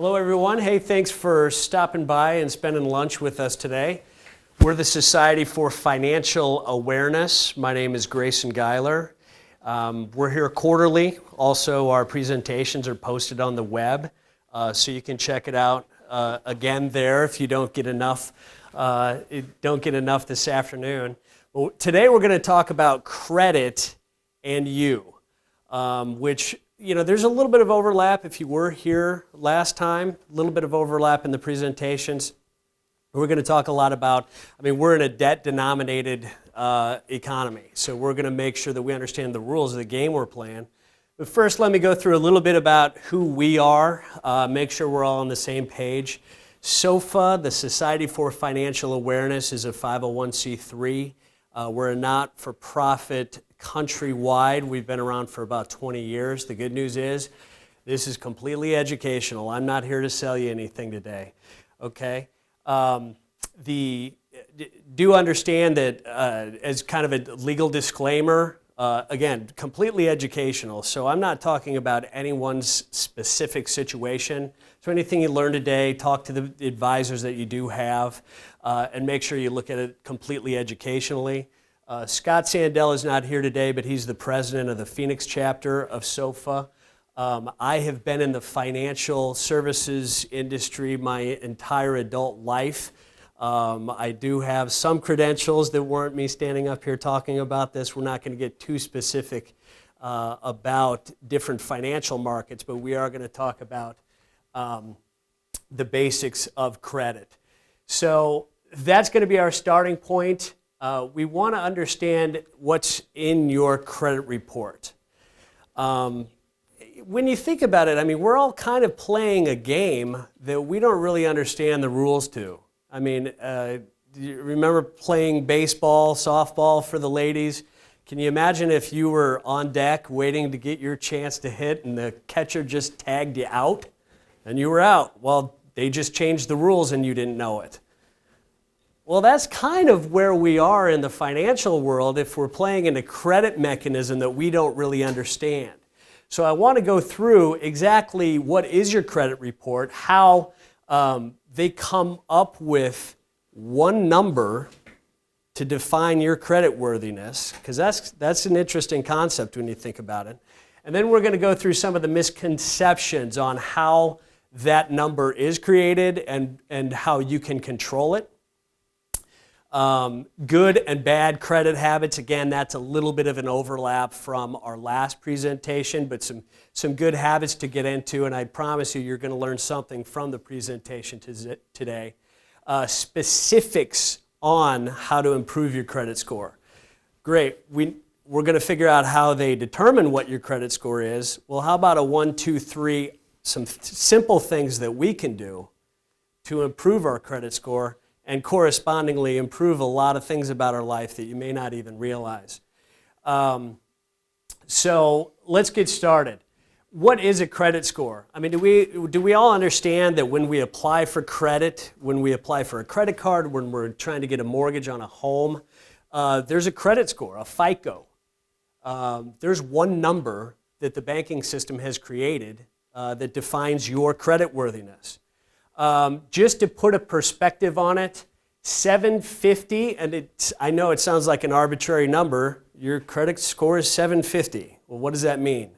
Hello everyone. Hey, thanks for stopping by and spending lunch with us today. We're the Society for Financial Awareness. My name is Grayson Geiler. We're here quarterly. Also, our presentations are posted on the web, so you can check it out again there if you don't get enough this afternoon. Well, today we're going to talk about credit and you, which, you know, there's a little bit of overlap if you were here last time, a little bit of overlap in the presentations. We're going to talk a lot about, we're in a debt-denominated economy, so we're going to make sure that we understand the rules of the game we're playing. But first, let me go through a little bit about who we are, make sure we're all on the same page. SOFA, the Society for Financial Awareness, is a 501c3. We're a not-for-profit countrywide. We've been around for about 20 years. The good news is this is completely educational. I'm not here to sell you anything today, okay? Do understand that as kind of a legal disclaimer, again, completely educational. So I'm not talking about anyone's specific situation. So anything you learn today, talk to the advisors that you do have, and make sure you look at it completely educationally. Scott Sandell is not here today, but he's the president of the Phoenix chapter of SOFA. I have been in the financial services industry my entire adult life. I do have some credentials that warrant me standing up here talking about this. We're not going to get too specific about different financial markets, but we are going to talk about the basics of credit. So that's going to be our starting point. We want to understand what's in your credit report. When you think about it, we're all kind of playing a game that we don't really understand the rules to. Do you remember playing baseball, softball for the ladies? Can you imagine if you were on deck waiting to get your chance to hit and the catcher just tagged you out and you were out? Well, they just changed the rules and you didn't know it. Well, that's kind of where we are in the financial world if we're playing in a credit mechanism that we don't really understand. So I want to go through exactly what is your credit report, how they come up with one number to define your credit worthiness, because that's an interesting concept when you think about it. And then we're going to go through some of the misconceptions on how that number is created and how you can control it. Good and bad credit habits, again, that's a little bit of an overlap from our last presentation, but some good habits to get into, and I promise you're going to learn something from the presentation today. Specifics on how to improve your credit score. Great, we're going to figure out how they determine what your credit score is. Well, how about a 1, 2, 3, some simple things that we can do to improve our credit score and correspondingly improve a lot of things about our life that you may not even realize. So let's get started. What is a credit score? Do we all understand that when we apply for credit, when we apply for a credit card, when we're trying to get a mortgage on a home, there's a credit score, a FICO. There's one number that the banking system has created that defines your credit worthiness. Just to put a perspective on it, 750, and I know it sounds like an arbitrary number, your credit score is 750. Well, what does that mean?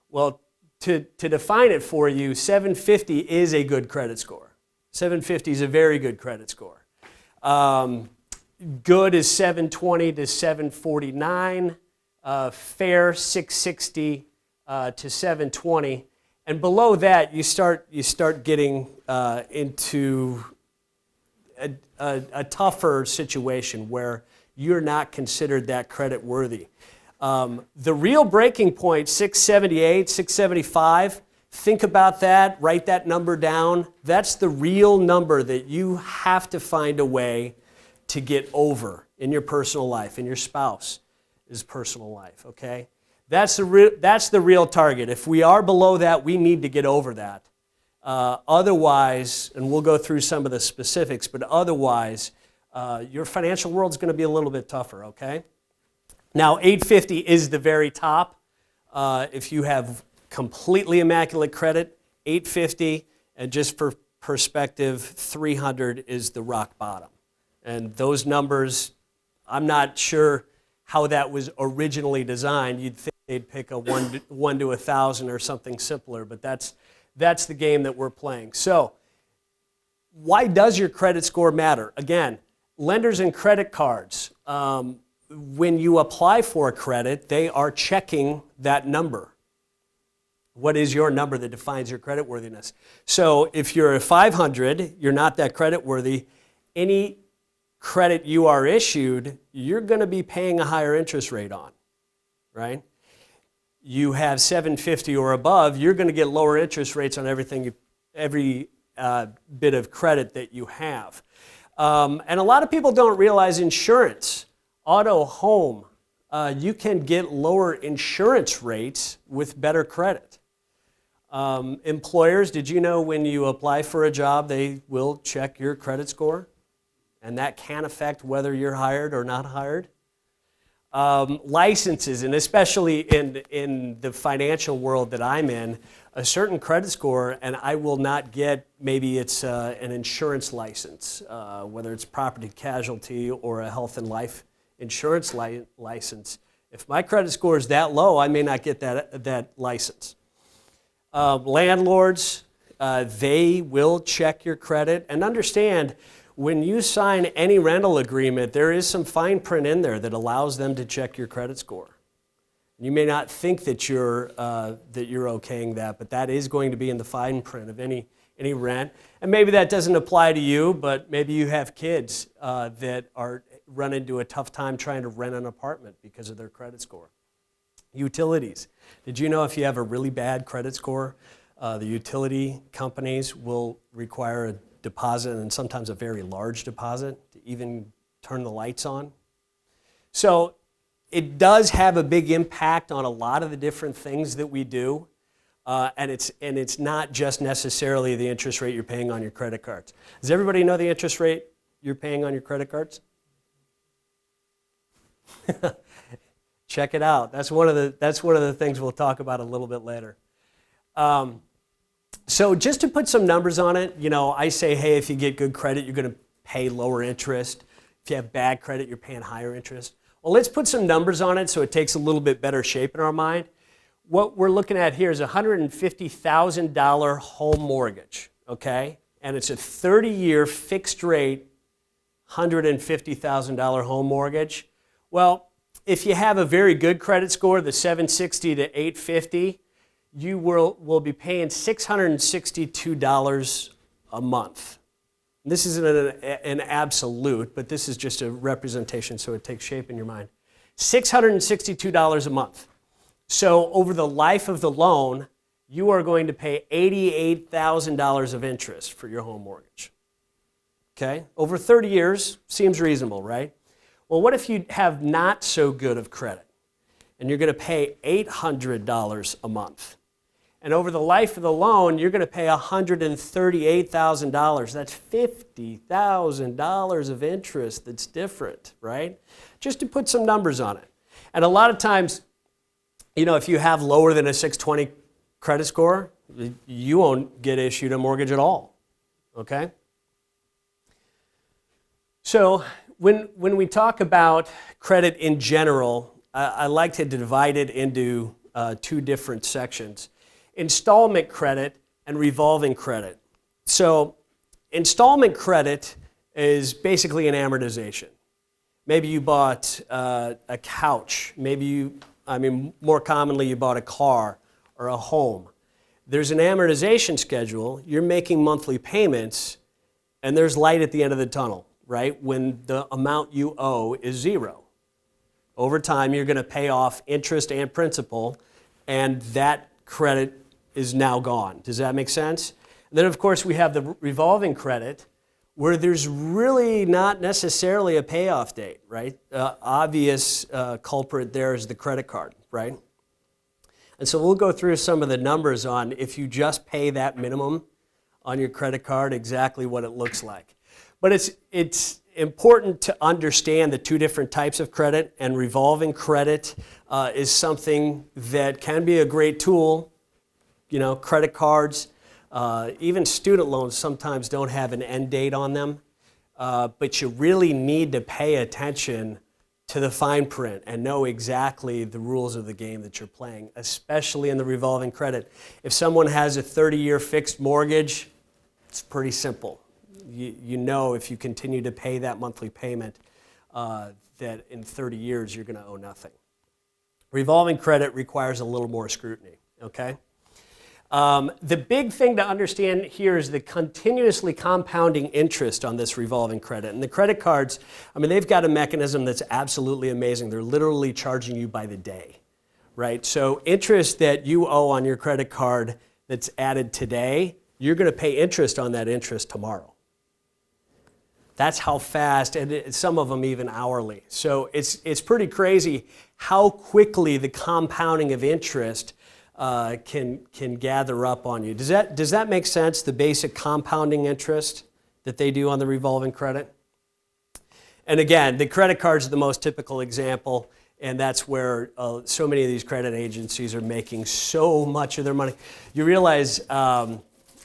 Well, to define it for you, 750 is a good credit score. 750 is a very good credit score. Good is 720 to 749, fair 660 to 720. And below that, you start getting into a tougher situation where you're not considered that credit worthy. The real breaking point, 678, 675, think about that, write that number down. That's the real number that you have to find a way to get over in your personal life, in your spouse's personal life, okay? That's the real target. If we are below that, we need to get over that. Otherwise, and we'll go through some of the specifics, but otherwise, your financial world's going to be a little bit tougher, okay? Now, 850 is the very top. If you have completely immaculate credit, 850, And just for perspective, 300 is the rock bottom. And those numbers, I'm not sure how that was originally designed. You'd think they'd pick a 1 to 1,000 or something simpler, but that's the game that we're playing. So why does your credit score matter? Again, lenders and credit cards, when you apply for a credit, they are checking that number. What is your number that defines your credit worthiness? So if you're a 500, you're not that credit worthy. Any credit you are issued, you're going to be paying a higher interest rate on, right? You have 750 or above, you're going to get lower interest rates on every bit of credit that you have. And a lot of people don't realize insurance, auto, home, you can get lower insurance rates with better credit. Employers, did you know when you apply for a job, they will check your credit score? And that can affect whether you're hired or not hired. Licenses, and especially in the financial world that I'm in, a certain credit score, and I will not get, maybe it's an insurance license, whether it's property casualty or a health and life insurance license. If my credit score is that low, I may not get that license. Landlords, they will check your credit, and understand when you sign any rental agreement, there is some fine print in there that allows them to check your credit score. You may not think that you're okaying that, but that is going to be in the fine print of any rent. And maybe that doesn't apply to you, but maybe you have kids that are run into a tough time trying to rent an apartment because of their credit score. Utilities. Did you know if you have a really bad credit score, the utility companies will require a deposit, and sometimes a very large deposit, to even turn the lights on? So it does have a big impact on a lot of the different things that we do, and it's not just necessarily the interest rate you're paying on your credit cards. Does everybody know the interest rate you're paying on your credit cards? Check it out. That's one of the things we'll talk about a little bit later. So just to put some numbers on it, I say, hey, if you get good credit, you're going to pay lower interest. If you have bad credit, you're paying higher interest. Well, let's put some numbers on it so it takes a little bit better shape in our mind. What we're looking at here is a $150,000 home mortgage, okay? And it's a 30-year fixed rate, $150,000 home mortgage. Well, if you have a very good credit score, the 760 to 850, you will be paying $662 a month. This isn't an absolute, but this is just a representation so it takes shape in your mind. $662 a month. So over the life of the loan, you are going to pay $88,000 of interest for your home mortgage. Okay? Over 30 years, seems reasonable, right? Well, what if you have not so good of credit and you're going to pay $800 a month? And over the life of the loan, you're going to pay $138,000. That's $50,000 of interest that's different, right? Just to put some numbers on it. And a lot of times, if you have lower than a 620 credit score, you won't get issued a mortgage at all, okay? So when we talk about credit in general, I like to divide it into two different sections. Installment credit and revolving credit. So installment credit is basically an amortization. Maybe you bought a couch. Maybe more commonly you bought a car or a home. There's an amortization schedule. You're making monthly payments, and there's light at the end of the tunnel, right? When the amount you owe is zero. Over time, you're going to pay off interest and principal, and that credit is now gone. Does that make sense? And then, of course, we have the revolving credit, where there's really not necessarily a payoff date, right? Obvious culprit there is the credit card, right? And so we'll go through some of the numbers on if you just pay that minimum on your credit card, exactly what it looks like. But it's important to understand the two different types of credit, and revolving credit is something that can be a great tool. Credit cards, Even student loans sometimes don't have an end date on them, but you really need to pay attention to the fine print and know exactly the rules of the game that you're playing, especially in the revolving credit. If someone has a 30-year fixed mortgage, it's pretty simple. You know if you continue to pay that monthly payment that in 30 years you're going to owe nothing. Revolving credit requires a little more scrutiny, okay? The big thing to understand here is the continuously compounding interest on this revolving credit. And the credit cards, I mean, they've got a mechanism that's absolutely amazing. They're literally charging you by the day, right? So interest that you owe on your credit card that's added today, you're going to pay interest on that interest tomorrow. That's how fast, and some of them even hourly. So it's pretty crazy how quickly the compounding of interest can gather up on you. Does that make sense, the basic compounding interest that they do on the revolving credit? And again, the credit cards are the most typical example, and that's where so many of these credit agencies are making so much of their money. You realize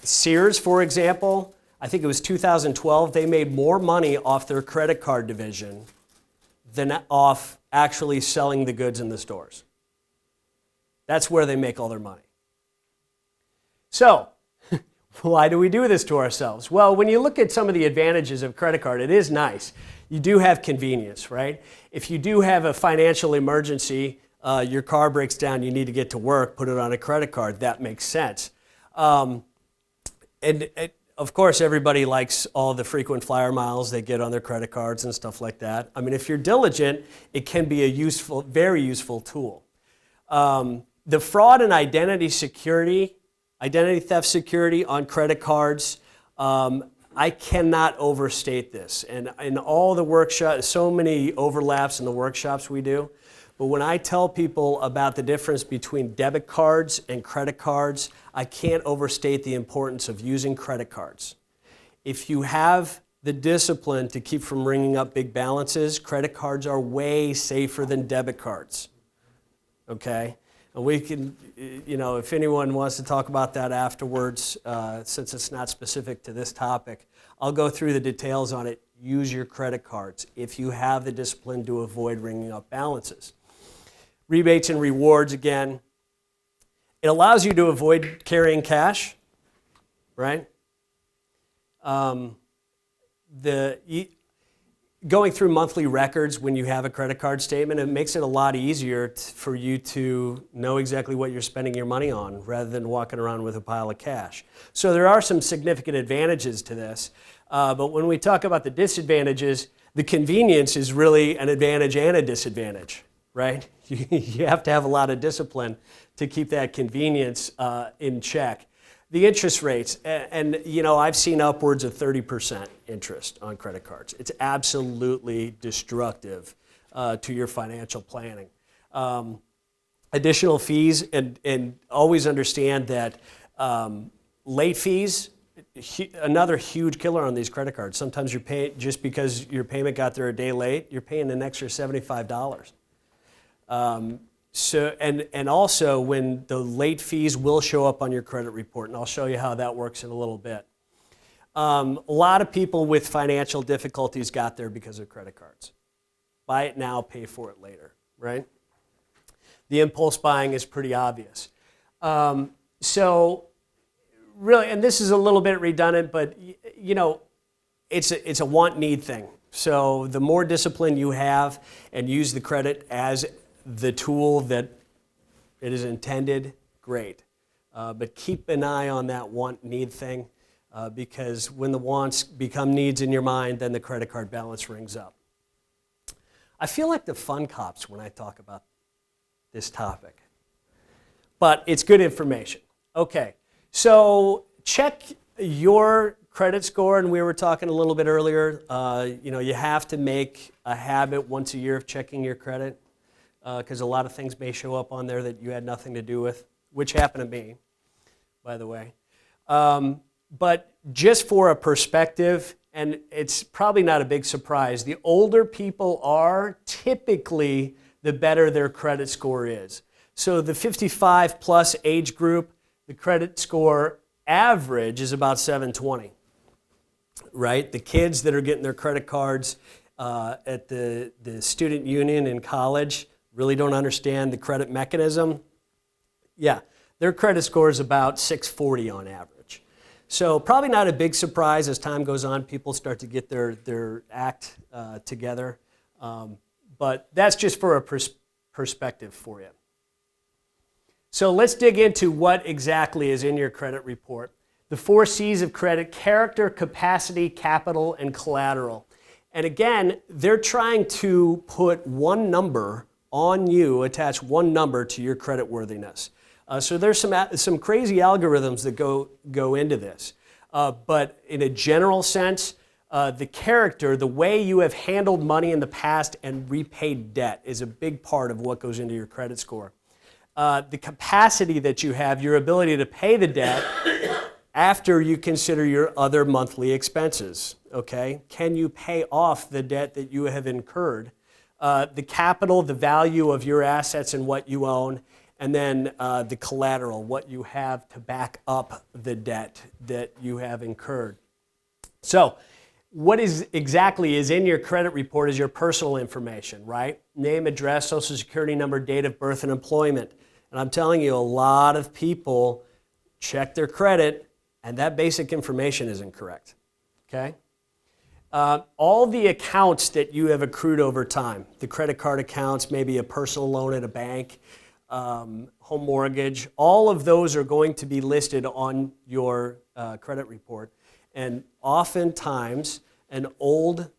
Sears, for example, I think it was 2012, they made more money off their credit card division than off actually selling the goods in the stores. That's where they make all their money. So, why do we do this to ourselves? Well, when you look at some of the advantages of credit card, it is nice. You do have convenience, right? If you do have a financial emergency, your car breaks down, you need to get to work, put it on a credit card, that makes sense. And of course, everybody likes all the frequent flyer miles they get on their credit cards and stuff like that. I mean, if you're diligent, it can be a useful, very useful tool. The fraud and identity theft security on credit cards, I cannot overstate this. And in all the workshops, so many overlaps in the workshops we do. But when I tell people about the difference between debit cards and credit cards, I can't overstate the importance of using credit cards. If you have the discipline to keep from ringing up big balances, credit cards are way safer than debit cards. Okay? And we can, if anyone wants to talk about that afterwards, since it's not specific to this topic, I'll go through the details on it. Use your credit cards if you have the discipline to avoid ringing up balances. Rebates and rewards, again, it allows you to avoid carrying cash, right? Going through monthly records when you have a credit card statement, it makes it a lot easier for you to know exactly what you're spending your money on rather than walking around with a pile of cash. So there are some significant advantages to this, but when we talk about the disadvantages, the convenience is really an advantage and a disadvantage, right? You have to have a lot of discipline to keep that convenience in check. The interest rates, and I've seen upwards of 30% interest on credit cards. It's absolutely destructive to your financial planning. Additional fees, and always understand that late fees, another huge killer on these credit cards. Sometimes you're paying, just because your payment got there a day late, you're paying an extra $75. And also when the late fees will show up on your credit report, and I'll show you how that works in a little bit. A lot of people with financial difficulties got there because of credit cards. Buy it now, pay for it later, right? The impulse buying is pretty obvious. So really, and this is a little bit redundant, but it's a want-need thing. So the more discipline you have and use the credit as the tool that it is intended, great. But keep an eye on that want-need thing because when the wants become needs in your mind, then the credit card balance rings up. I feel like the fun cops when I talk about this topic, but it's good information. Okay, so check your credit score, and we were talking a little bit earlier. You have to make a habit once a year of checking your credit. Because a lot of things may show up on there that you had nothing to do with, which happened to me, by the way. But just for a perspective, and it's probably not a big surprise, the older people are, typically the better their credit score is. So the 55 plus age group, the credit score average is about 720, right? The kids that are getting their credit cards at the student union in college really don't understand the credit mechanism. Yeah, their credit score is about 640 on average. So probably not a big surprise as time goes on, people start to get their act together. But that's just for a perspective for you. So let's dig into what exactly is in your credit report. The 4 C's of credit: character, capacity, capital, and collateral. And again, they're trying to put one number on you, attach one number to your credit worthiness. So there's some crazy algorithms that go into this. But in a general sense, the character, the way you have handled money in the past and repaid debt is a big part of what goes into your credit score. The capacity that you have, your ability to pay the debt after you consider your other monthly expenses, okay? Can you pay off the debt that you have incurred? The capital, the value of your assets and what you own, and then the collateral, what you have to back up the debt that you have incurred. So, what exactly is in your credit report is your personal information, right? Name, address, social security number, date of birth, and employment. And I'm telling you, a lot of people check their credit, and that basic information is incorrect, okay? All the accounts that you have accrued over time, the credit card accounts, maybe a personal loan at a bank, home mortgage, all of those are going to be listed on your credit report. And oftentimes, an old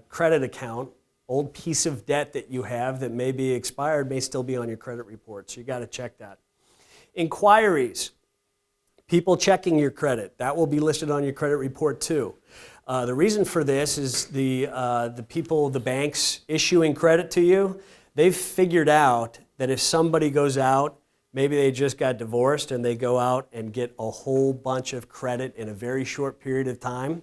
credit account, old piece of debt that you have that may be expired may still be on your credit report, so you got to check that. Inquiries, people checking your credit, that will be listed on your credit report too. The reason for this is the people, the banks issuing credit to you, they've figured out that if somebody goes out, maybe they just got divorced and they go out and get a whole bunch of credit in a very short period of time,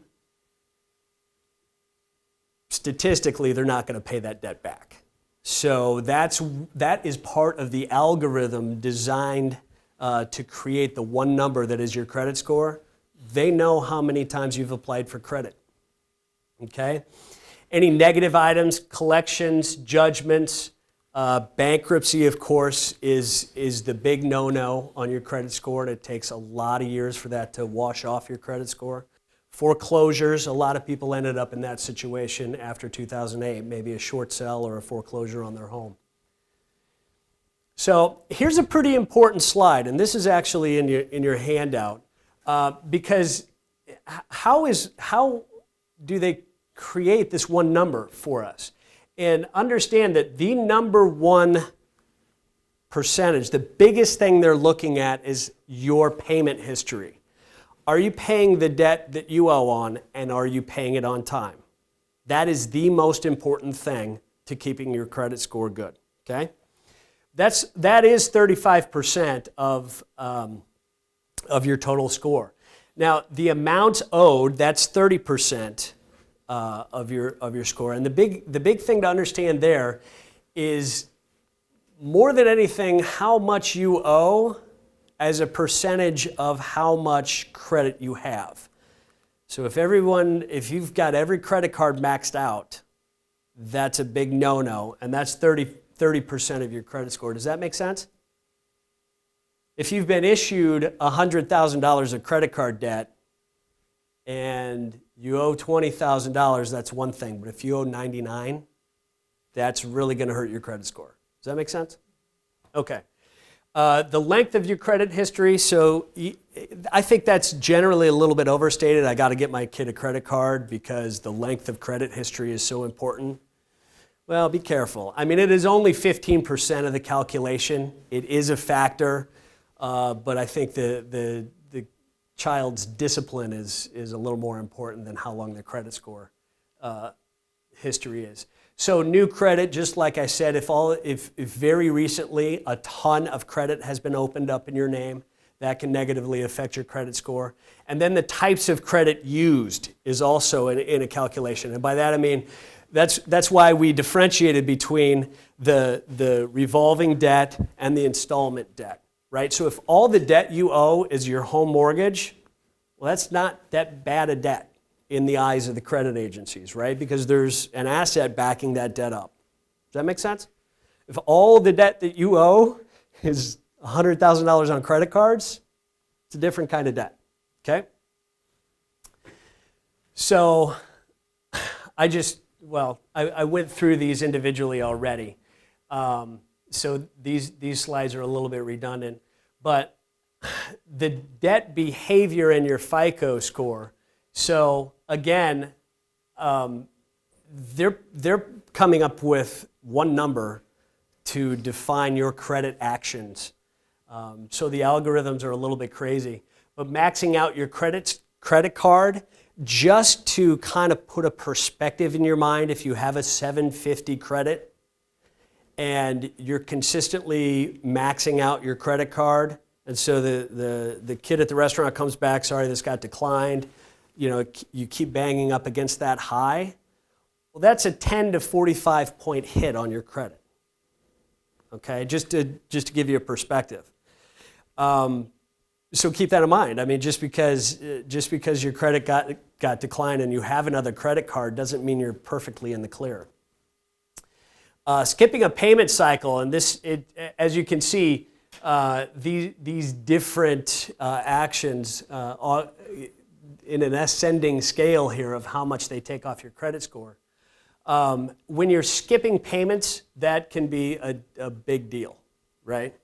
statistically, they're not going to pay that debt back. So that is part of the algorithm designed to create the one number that is your credit score. They know how many times you've applied for credit. Okay? Any negative items, collections, judgments, bankruptcy, of course, is the big no-no on your credit score, and it takes a lot of years for that to wash off your credit score. Foreclosures, a lot of people ended up in that situation after 2008, maybe a short sale or a foreclosure on their home. So here's a pretty important slide, and this is actually in your handout, because how do they create this one number for us? And understand that the number one percentage, the biggest thing they're looking at is your payment history. Are you paying the debt that you owe on, and are you paying it on time? That is the most important thing to keeping your credit score good, okay? That is 35% of your total score. Now, the amount owed, that's 30% of your score. And the big thing to understand there is, more than anything, how much you owe as a percentage of how much credit you have. So if you've got every credit card maxed out, that's a big no-no, and that's 30% of your credit score. Does that make sense? If you've been issued $100,000 of credit card debt and you owe $20,000, that's one thing. But if you owe $99,000, that's really going to hurt your credit score. Does that make sense? Okay. The length of your credit history, so I think that's generally a little bit overstated. I got to get my kid a credit card because the length of credit history is so important. Well, be careful. I mean, it is only 15% of the calculation. It is a factor, but I think the child's discipline is a little more important than how long the credit score history is. So new credit, just like I said, if very recently a ton of credit has been opened up in your name, that can negatively affect your credit score. And then the types of credit used is also in a calculation. And by that I mean, that's why we differentiated between the revolving debt and the installment debt, right? So if all the debt you owe is your home mortgage, well, that's not that bad a debt in the eyes of the credit agencies, right? Because there's an asset backing that debt up. Does that make sense? If all the debt that you owe is $100,000 on credit cards, it's a different kind of debt, okay? So I went through these individually already. So these slides are a little bit redundant, but the debt behavior and your FICO score. So again, they're coming up with one number to define your credit actions. So the algorithms are a little bit crazy, but maxing out your credit card, just to kind of put a perspective in your mind, if you have a 750 credit and you're consistently maxing out your credit card, and so the kid at the restaurant comes back, sorry, this got declined, you keep banging up against that high, well, that's a 10 to 45 point hit on your credit. Okay, just to give you a perspective. So keep that in mind. I mean, just because your credit got declined and you have another credit card doesn't mean you're perfectly in the clear. Skipping a payment cycle, and as you can see, these different actions in an ascending scale here of how much they take off your credit score. When you're skipping payments, that can be a big deal, right?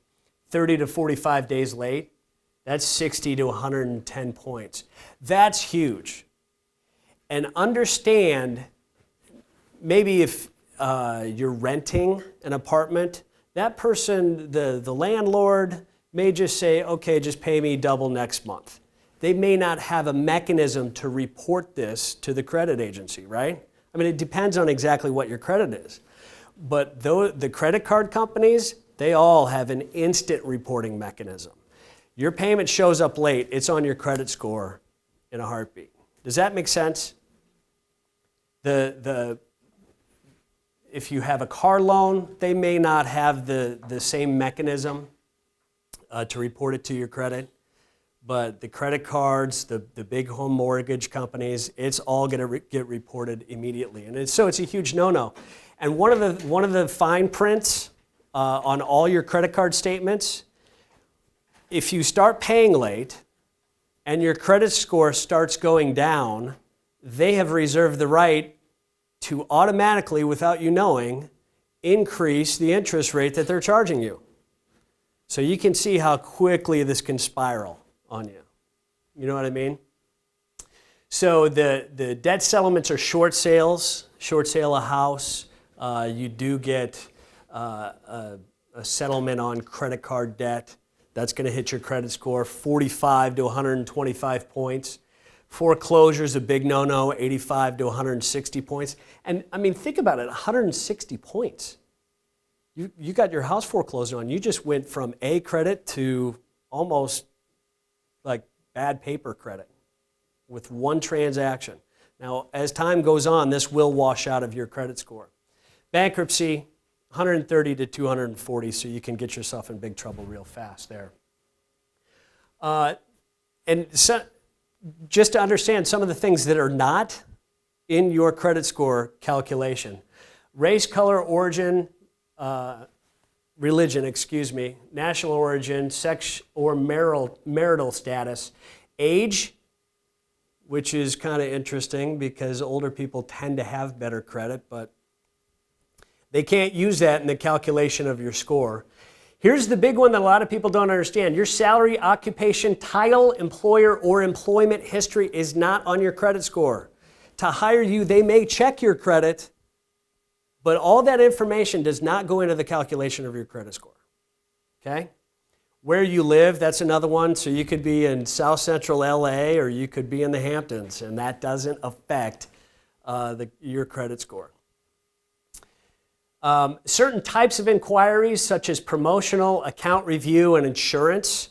30 to 45 days late, that's 60 to 110 points. That's huge. And understand, maybe if you're renting an apartment, that person, the landlord, may just say, okay, just pay me double next month. They may not have a mechanism to report this to the credit agency, right? I mean, it depends on exactly what your credit is. But the credit card companies, they all have an instant reporting mechanism. Your payment shows up late, it's on your credit score in a heartbeat. Does that make sense? If you have a car loan, they may not have the same mechanism to report it to your credit. But the credit cards, the big home mortgage companies, it's all going to get reported immediately. And so it's a huge no-no. And one of the fine prints on all your credit card statements, if you start paying late and your credit score starts going down, they have reserved the right to automatically, without you knowing, increase the interest rate that they're charging you. So you can see how quickly this can spiral on you. You know what I mean? So the debt settlements are short sales, short sale a house. You do get a settlement on credit card debt. That's going to hit your credit score 45 to 125 points. Foreclosure is a big no-no, 85 to 160 points. And I mean, think about it, 160 points. You got your house foreclosed on. You just went from A credit to almost like bad paper credit with one transaction. Now, as time goes on, this will wash out of your credit score. Bankruptcy, 130 to 240, so you can get yourself in big trouble real fast there. And so, just to understand some of the things that are not in your credit score calculation. Race, color, origin, religion, national origin, sex or marital status, age, which is kind of interesting because older people tend to have better credit, but they can't use that in the calculation of your score. Here's the big one that a lot of people don't understand. Your salary, occupation, title, employer, or employment history is not on your credit score. To hire you, they may check your credit, but all that information does not go into the calculation of your credit score. Okay? Where you live, that's another one. So you could be in South Central LA or you could be in the Hamptons, and that doesn't affect your credit score. Certain types of inquiries, such as promotional, account review, and insurance,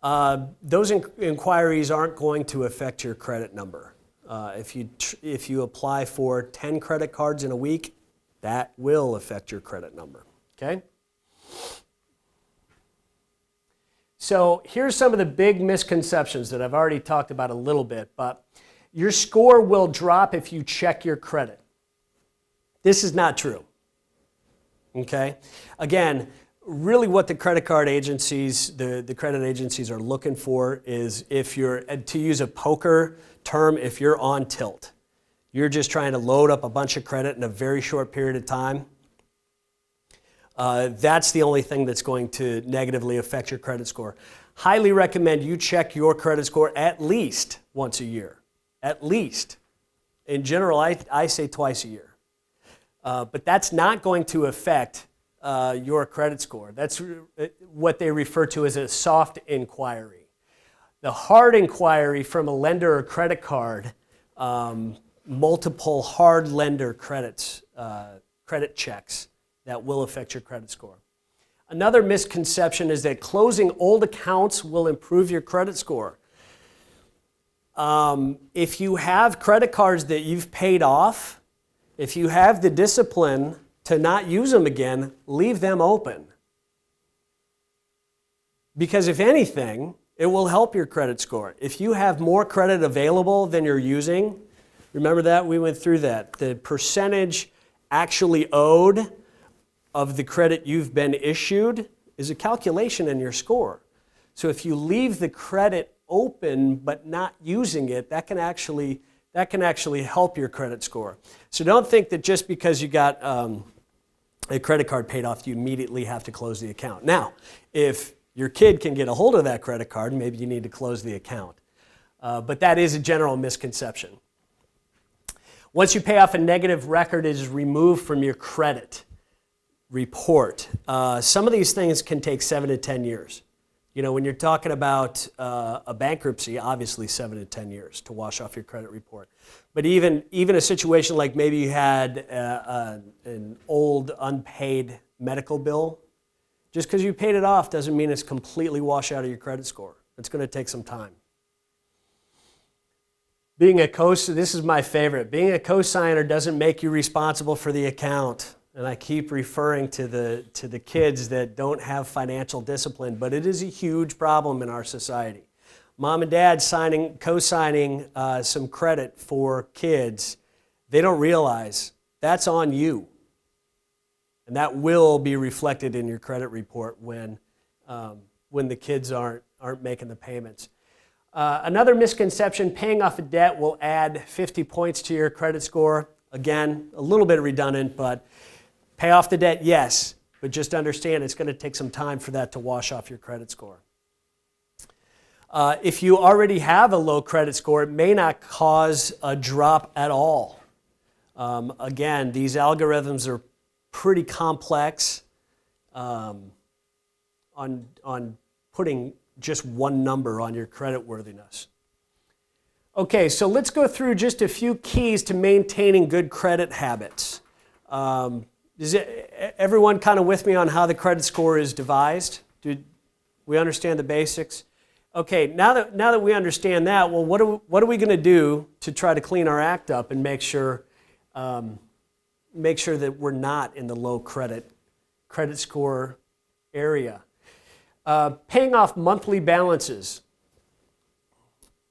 those inquiries aren't going to affect your credit number. If you apply for 10 credit cards in a week, that will affect your credit number. Okay? So here's some of the big misconceptions that I've already talked about a little bit, but your score will drop if you check your credit. This is not true. Okay? Again, really what the credit card agencies, the credit agencies are looking for is if you're, to use a poker term, if you're on tilt. You're just trying to load up a bunch of credit in a very short period of time. That's the only thing that's going to negatively affect your credit score. Highly recommend you check your credit score at least once a year. At least. In general, I say twice a year. But that's not going to affect your credit score. That's what they refer to as a soft inquiry. The hard inquiry from a lender or credit card, multiple hard lender credits, credit checks that will affect your credit score. Another misconception is that closing old accounts will improve your credit score. If you have credit cards that you've paid off, if you have the discipline to not use them again, leave them open. Because if anything, it will help your credit score. If you have more credit available than you're using, remember that? We went through that. The percentage actually owed of the credit you've been issued is a calculation in your score. So if you leave the credit open but not using it, that can actually help your credit score. So don't think that just because you got a credit card paid off, you immediately have to close the account. Now, if your kid can get a hold of that credit card, maybe you need to close the account. But that is a general misconception. Once you pay off, a negative record is removed from your credit report. Some of these things can take 7 to 10 years. You know, when you're talking about a bankruptcy, obviously 7 to 10 years to wash off your credit report. But even a situation like maybe you had an old unpaid medical bill, just because you paid it off doesn't mean it's completely washed out of your credit score. It's going to take some time. This is my favorite. Being a cosigner doesn't make you responsible for the account. And I keep referring to the kids that don't have financial discipline, but it is a huge problem in our society. Mom and dad co-signing some credit for kids, they don't realize that's on you. And that will be reflected in your credit report when the kids aren't making the payments. Another misconception, paying off a debt will add 50 points to your credit score. Again, a little bit redundant, but pay off the debt, yes, but just understand it's going to take some time for that to wash off your credit score. If you already have a low credit score, it may not cause a drop at all. Again, these algorithms are pretty complex on putting just one number on your credit worthiness. Okay, so let's go through just a few keys to maintaining good credit habits. Is everyone kind of with me on how the credit score is devised? Do we understand the basics? Okay, now that we understand that, well, what are we going to do to try to clean our act up and make sure that we're not in the low credit score area? Paying off monthly balances.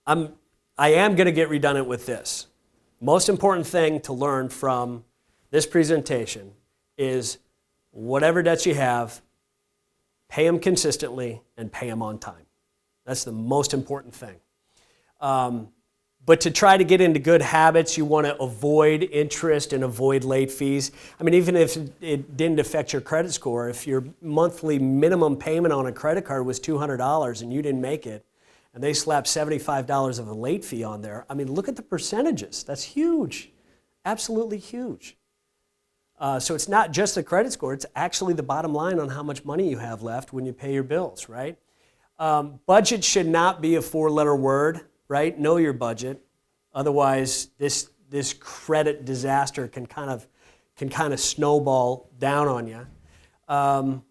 I am going to get redundant with this. Most important thing to learn from this presentation is whatever debts you have, pay them consistently and pay them on time. That's the most important thing. But to try to get into good habits, you want to avoid interest and avoid late fees. I mean, even if it didn't affect your credit score, if your monthly minimum payment on a credit card was $200 and you didn't make it, and they slapped $75 of a late fee on there, I mean, look at the percentages. That's huge. Absolutely huge. So it's not just the credit score, it's actually the bottom line on how much money you have left when you pay your bills, right? Budget should not be a 4-letter word, right? Know your budget. Otherwise, this credit disaster can kind of snowball down on you. And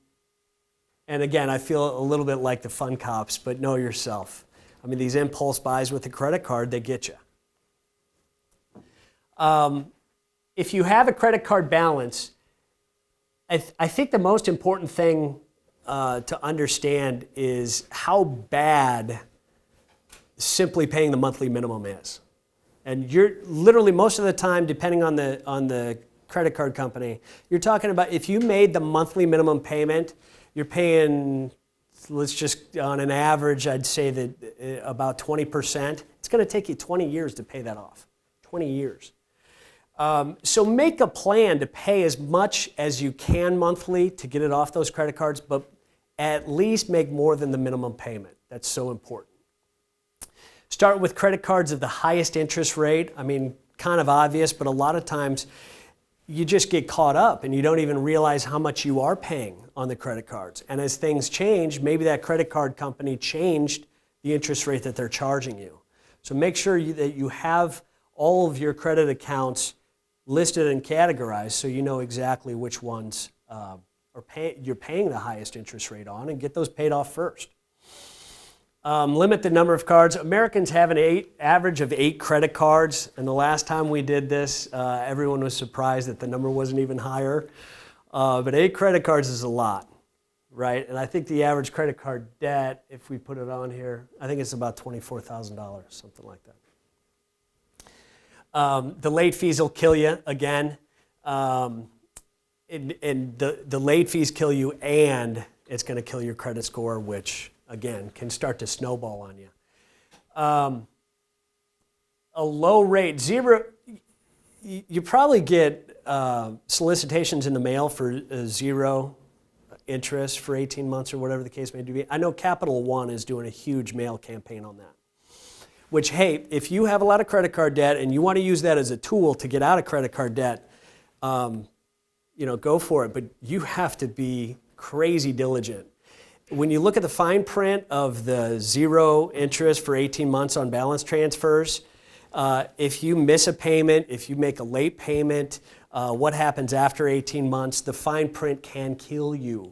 again, I feel a little bit like the fun cops, but know yourself. I mean, these impulse buys with the credit card, they get you. If you have a credit card balance, I think the most important thing to understand is how bad simply paying the monthly minimum is. And you're literally most of the time, depending on the credit card company, you're talking about if you made the monthly minimum payment, you're paying, let's just on an average, I'd say that about 20%. It's going to take you 20 years to pay that off. 20 years. So make a plan to pay as much as you can monthly to get it off those credit cards, but at least make more than the minimum payment. That's so important. Start with credit cards of the highest interest rate. I mean, kind of obvious, but a lot of times you just get caught up and you don't even realize how much you are paying on the credit cards. And as things change, maybe that credit card company changed the interest rate that they're charging you. So make sure that you have all of your credit accounts listed and categorized so you know exactly which ones you're paying the highest interest rate on, and get those paid off first. Limit the number of cards. Americans have an average of 8 credit cards, and the last time we did this, everyone was surprised that the number wasn't even higher. But 8 credit cards is a lot, right? And I think the average credit card debt, if we put it on here, I think it's about $24,000, something like that. The late fees will kill you again. And the late fees kill you, and it's going to kill your credit score, which, again, can start to snowball on you. A low rate, zero, you probably get solicitations in the mail for zero interest for 18 months or whatever the case may be. I know Capital One is doing a huge mail campaign on that. Which, hey, if you have a lot of credit card debt and you want to use that as a tool to get out of credit card debt, go for it. But you have to be crazy diligent. When you look at the fine print of the zero interest for 18 months on balance transfers, if you miss a payment, if you make a late payment, what happens after 18 months, the fine print can kill you.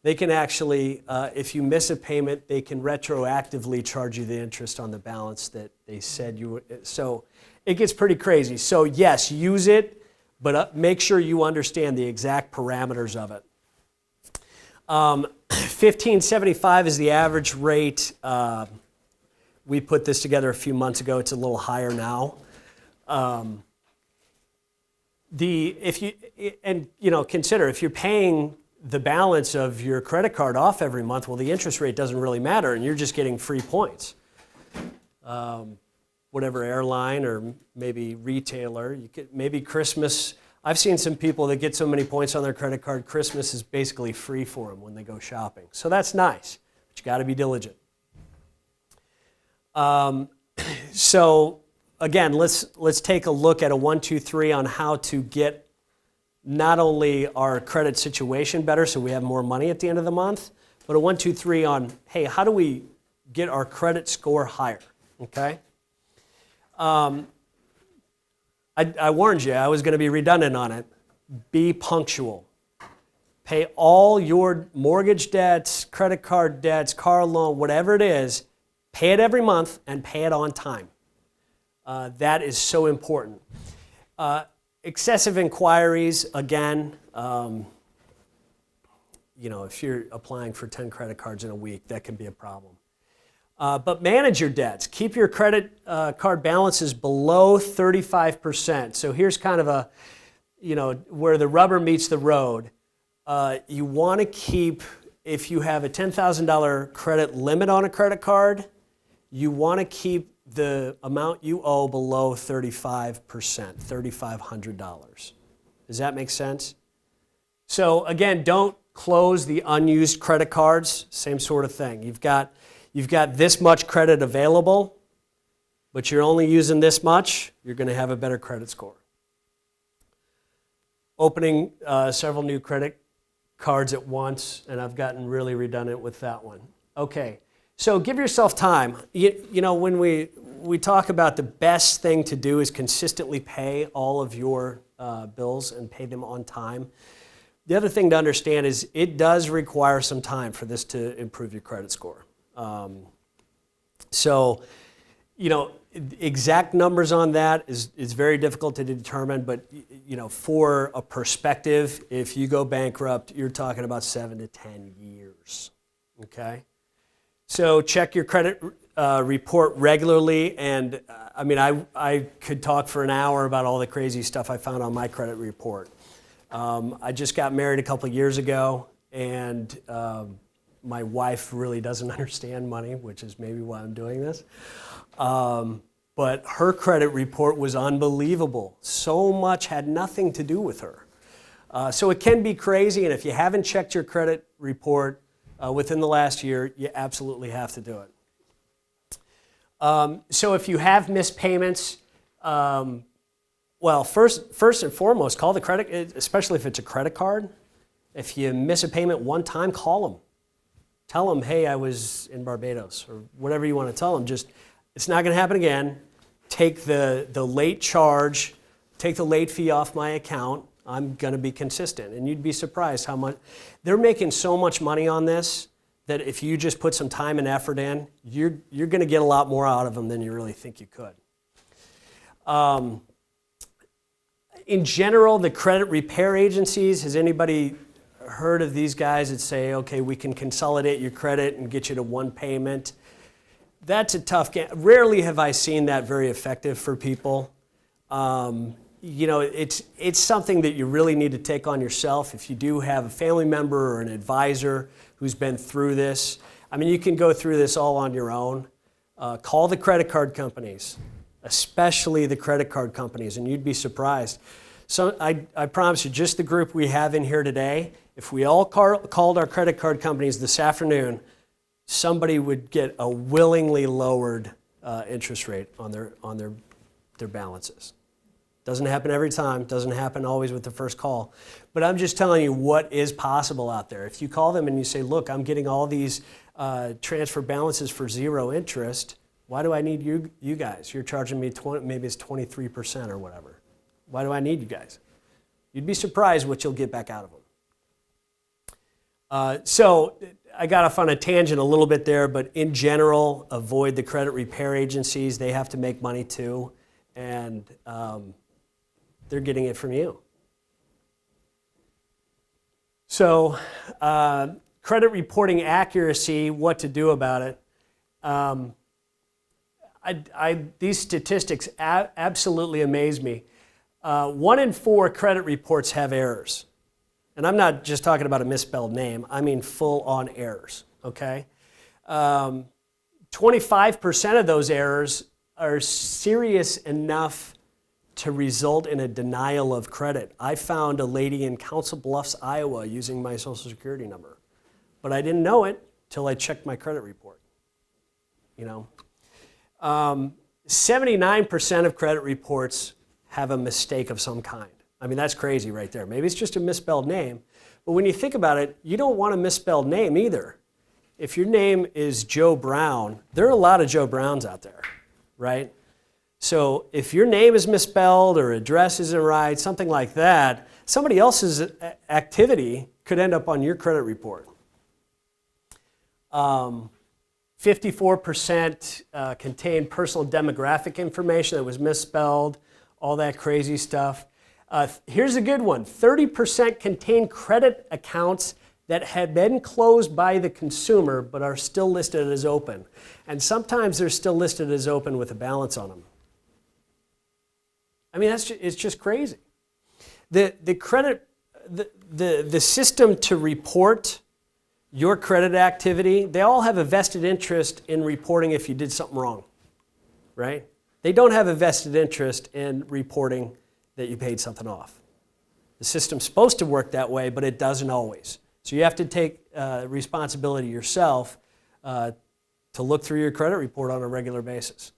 They can actually, if you miss a payment, they can retroactively charge you the interest on the balance that they said you would. So it gets pretty crazy. So yes, use it, but make sure you understand the exact parameters of it. $15.75 is the average rate. We put this together a few months ago. It's a little higher now. Consider if you're paying the balance of your credit card off every month, well, the interest rate doesn't really matter, and you're just getting free points. Whatever airline or maybe retailer, maybe Christmas. I've seen some people that get so many points on their credit card, Christmas is basically free for them when they go shopping. So that's nice, but you got to be diligent. So again, let's take a look at a 1, 2, 3 on how to get not only our credit situation better so we have more money at the end of the month, but a 1, 2, 3 on, hey, how do we get our credit score higher, okay? I warned you I was going to be redundant on it. Be punctual. Pay all your mortgage debts, credit card debts, car loan, whatever it is, pay it every month and pay it on time. That is so important. Excessive inquiries, again, if you're applying for 10 credit cards in a week, that can be a problem. But manage your debts. Keep your credit card balances below 35%. So here's kind of where the rubber meets the road. You want to keep, if you have a $10,000 credit limit on a credit card, you want to keep the amount you owe below 35%, $3,500. Does that make sense? So again, don't close the unused credit cards. Same sort of thing. You've got this much credit available, but you're only using this much, you're going to have a better credit score. Opening several new credit cards at once, and I've gotten really redundant with that one. Okay, so give yourself time. When we talk about the best thing to do is consistently pay all of your bills and pay them on time. The other thing to understand is it does require some time for this to improve your credit score. Exact numbers on that is very difficult to determine, but for a perspective, if you go bankrupt, you're talking about 7 to 10 years. Okay, so check your credit report regularly, and I could talk for an hour about all the crazy stuff I found on my credit report. I just got married a couple of years ago, and my wife really doesn't understand money, which is maybe why I'm doing this. But her credit report was unbelievable. So much had nothing to do with her. So it can be crazy, and if you haven't checked your credit report within the last year, you absolutely have to do it. So if you have missed payments, well, first and foremost, call the credit, especially if it's a credit card. If you miss a payment one time, call them. Tell them, hey, I was in Barbados, or whatever you want to tell them. Just, it's not going to happen again. Take the late charge, take the late fee off my account. I'm going to be consistent. And you'd be surprised how much, they're making so much money on this that if you just put some time and effort in, you're going to get a lot more out of them than you really think you could. In general, the credit repair agencies, has anybody heard of these guys that say, okay, we can consolidate your credit and get you to one payment? That's a tough game. Rarely have I seen that very effective for people. It's something that you really need to take on yourself. If you do have a family member or an advisor who's been through this, you can go through this all on your own. Call the credit card companies, especially the credit card companies, and you'd be surprised. So I promise you, just the group we have in here today, if we all called our credit card companies this afternoon, somebody would get a willingly lowered interest rate on their balances. Doesn't happen every time, doesn't happen always with the first call. But I'm just telling you what is possible out there. If you call them and you say, look, I'm getting all these transfer balances for 0 interest, why do I need you guys? You're charging me maybe it's 23% or whatever. Why do I need you guys? You'd be surprised what you'll get back out of them. So I got off on a tangent a little bit there, but in general, avoid the credit repair agencies. They have to make money too, and they're getting it from you. So credit reporting accuracy, what to do about it. These statistics absolutely amaze me. 1 in 4 credit reports have errors. And I'm not just talking about a misspelled name, I mean full-on errors, okay? 25% of those errors are serious enough to result in a denial of credit. I found a lady in Council Bluffs, Iowa, using my Social Security number. But I didn't know it till I checked my credit report. 79% of credit reports have a mistake of some kind. That's crazy right there. Maybe it's just a misspelled name, but when you think about it, you don't want a misspelled name either. If your name is Joe Brown, there are a lot of Joe Browns out there, right? So if your name is misspelled or address isn't right, something like that, somebody else's activity could end up on your credit report. 54% contained personal demographic information that was misspelled, all that crazy stuff. Here's a good one. 30% contain credit accounts that had been closed by the consumer but are still listed as open. And sometimes they're still listed as open with a balance on them. It's just crazy. The system to report your credit activity, they all have a vested interest in reporting if you did something wrong, right? They don't have a vested interest in reporting that you paid something off. The system's supposed to work that way, but it doesn't always. So you have to take responsibility yourself to look through your credit report on a regular basis.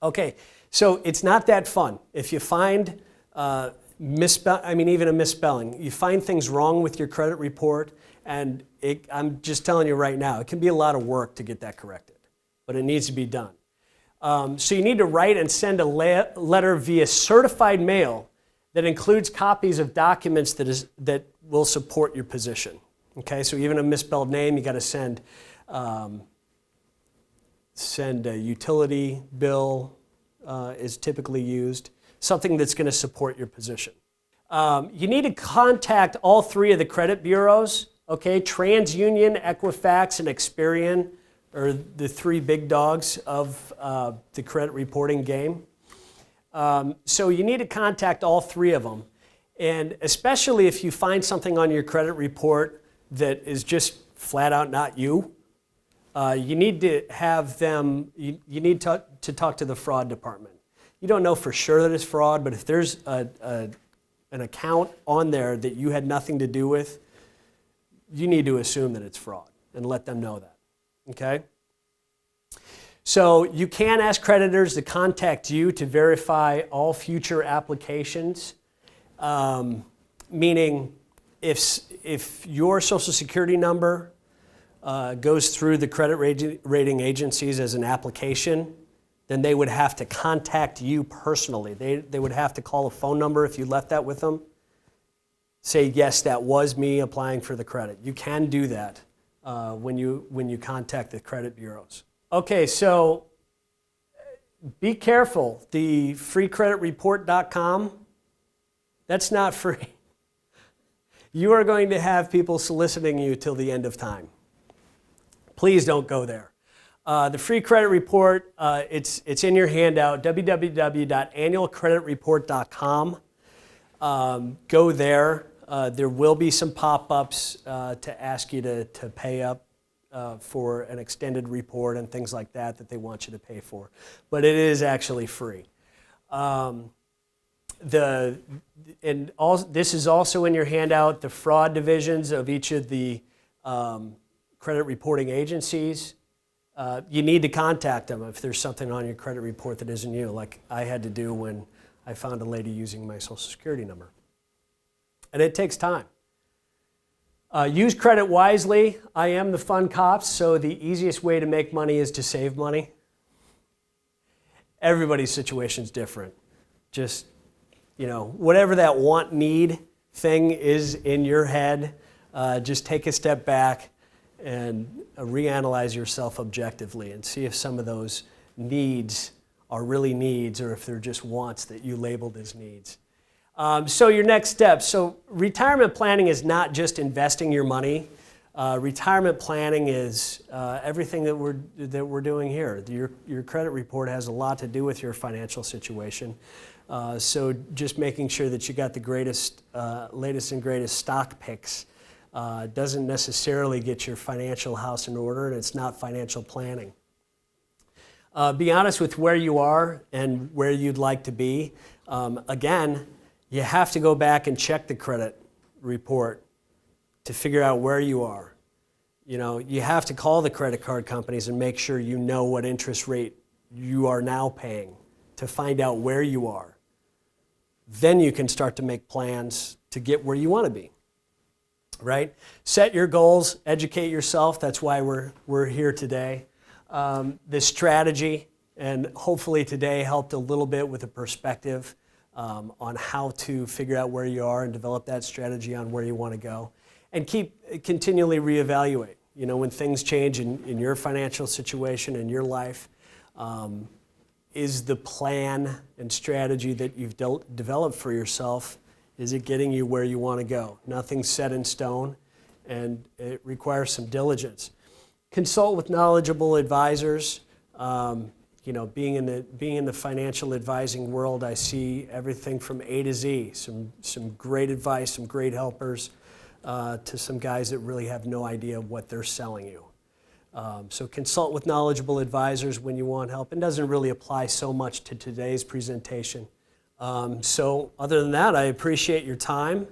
Okay, so it's not that fun. If you find even a misspelling, you find things wrong with your credit report, and I'm just telling you right now, it can be a lot of work to get that corrected, but it needs to be done. So you need to write and send a letter via certified mail that includes copies of documents that will support your position. Okay, so even a misspelled name, you got to send send a utility bill is typically used, something that's going to support your position. You need to contact all three of the credit bureaus, okay? TransUnion, Equifax, and Experian are the three big dogs of the credit reporting game. So you need to contact all three of them. And especially if you find something on your credit report that is just flat out not you, you need to have them, you need to talk to the fraud department. You don't know for sure that it's fraud, but if there's an account on there that you had nothing to do with, you need to assume that it's fraud and let them know that, okay? So you can ask creditors to contact you to verify all future applications, meaning if your Social Security number goes through the credit rating agencies as an application, then they would have to contact you personally. They would have to call a phone number if you left that with them. Say, yes, that was me applying for the credit. You can do that when you contact the credit bureaus. Okay, so be careful. The freecreditreport.com, that's not free. You are going to have people soliciting you till the end of time. Please don't go there. The free credit report, it's in your handout, www.annualcreditreport.com. Go there. There will be some pop-ups to ask you to pay up for an extended report and things like that they want you to pay for. But it is actually free. This is also in your handout, the fraud divisions of each of the credit reporting agencies. You need to contact them if there's something on your credit report that isn't you, like I had to do when I found a lady using my Social Security number. And it takes time. Use credit wisely. I am the fun cops, so the easiest way to make money is to save money. Everybody's situation is different. Just, whatever that want-need thing is in your head, just take a step back and reanalyze yourself objectively and see if some of those needs are really needs or if they're just wants that you labeled as needs. So your next steps. So retirement planning is not just investing your money. Retirement planning is everything that we're doing here. Your credit report has a lot to do with your financial situation. So just making sure that you got the latest and greatest stock picks doesn't necessarily get your financial house in order, and it's not financial planning. Be honest with where you are and where you'd like to be. Again, you have to go back and check the credit report to figure out where you are. You have to call the credit card companies and make sure you know what interest rate you are now paying to find out where you are. Then you can start to make plans to get where you want to be. Right? Set your goals, educate yourself. That's why we're here today. The strategy, and hopefully today helped a little bit with a perspective on how to figure out where you are and develop that strategy on where you want to go. And continually reevaluate. When things change in your financial situation, in your life, is the plan and strategy that you've developed for yourself, is it getting you where you want to go? Nothing's set in stone, and it requires some diligence. Consult with knowledgeable advisors. Being in the financial advising world, I see everything from A to Z. Some great advice, some great helpers, to some guys that really have no idea what they're selling you. So consult with knowledgeable advisors when you want help. It doesn't really apply so much to today's presentation. So other than that, I appreciate your time.